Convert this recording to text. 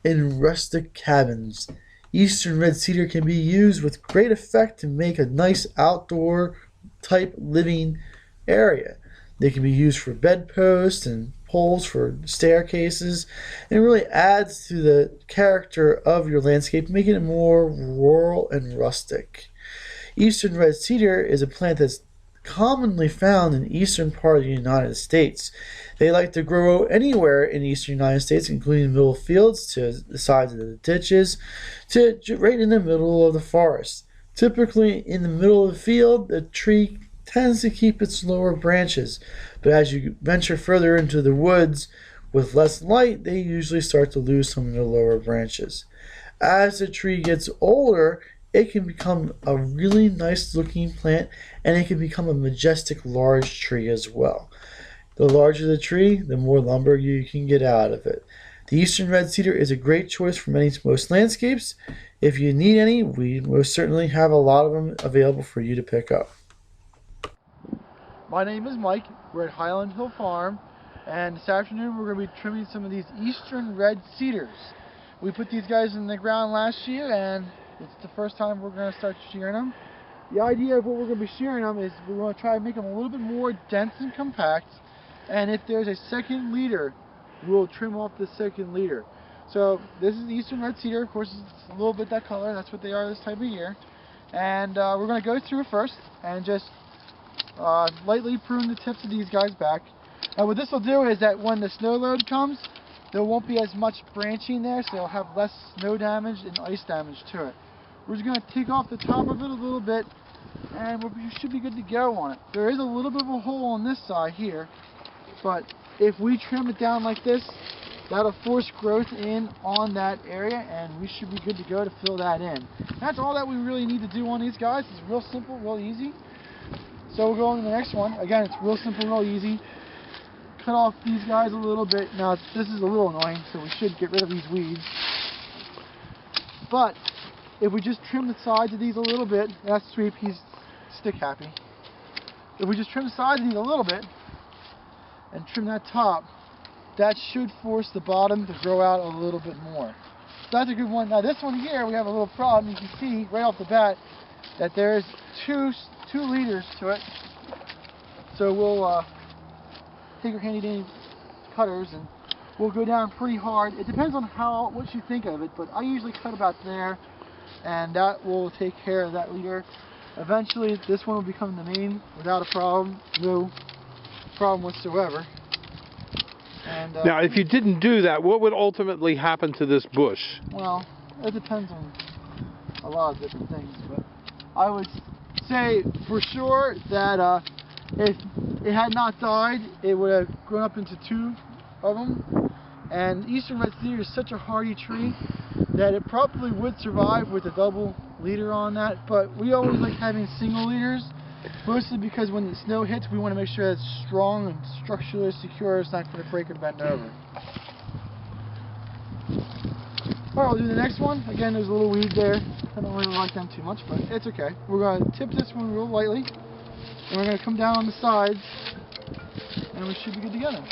in rustic cabins. Eastern red cedar can be used with great effect to make a nice outdoor type living area. They can be used for bedposts and poles for staircases, and it really adds to the character of your landscape, making it more rural and rustic. Eastern red cedar is a plant that's commonly found in the eastern part of the United States. They like to grow anywhere in the eastern United States, including the middle of fields, to the sides of the ditches, to right in the middle of the forest. Typically, in the middle of the field, the tree tends to keep its lower branches, but as you venture further into the woods with less light, they usually start to lose some of the lower branches. As the tree gets older, it can become a really nice looking plant, and it can become a majestic large tree as well. The larger the tree, the more lumber you can get out of it. The eastern red cedar is a great choice for most landscapes. If you need any, we most certainly have a lot of them available for you to pick up. My name is Mike. We're at Highland Hill Farm, and this afternoon we're going to be trimming some of these eastern red cedars. We put these guys in the ground last year, and it's the first time we're going to start shearing them. The idea of what we're going to be shearing them is we want to try to make them a little bit more dense and compact, and if there's a second leader, we'll trim off the second leader. So this is the eastern red cedar. Of course, it's a little bit that color. That's what they are this time of year. And we're going to go through first and just lightly prune the tips of these guys back. And what this will do is that when the snow load comes, there won't be as much branching there, so it'll have less snow damage and ice damage to it. We're just going to take off the top of it a little bit, and we should be good to go on it. There is a little bit of a hole on this side here, but if we trim it down like this, that'll force growth in on that area, and we should be good to go to fill that in. That's all that we really need to do on these guys. It's real simple, real easy. So we'll go on to the next one. Again, it's real simple, real easy. Cut off these guys a little bit. Now, this is a little annoying, so we should get rid of these weeds. But if we just trim the sides of these a little bit, that's Sweep, he's stick happy. If we just trim the sides of these a little bit and trim that top, that should force the bottom to grow out a little bit more. So that's a good one. Now this one here, we have a little problem. You can see right off the bat that there's two leaders to it. So we'll take our handy dandy cutters and we'll go down pretty hard. It depends on what you think of it, but I usually cut about there, and that will take care of that leader. Eventually this one will become the main without a problem, no problem whatsoever. And, now if you didn't do that, what would ultimately happen to this bush? Well, it depends on a lot of different things, but I would say for sure that if it had not died, it would have grown up into two of them. And eastern red cedar is such a hardy tree that it probably would survive with a double leader on that, but we always like having single leaders, mostly because when the snow hits, we want to make sure it's strong and structurally secure. It's not going to break or bend over. Alright, we'll do the next one. Again, there's a little weed there. I don't really like them too much, but it's okay. We're going to tip this one real lightly, and we're going to come down on the sides, and we should be good to go.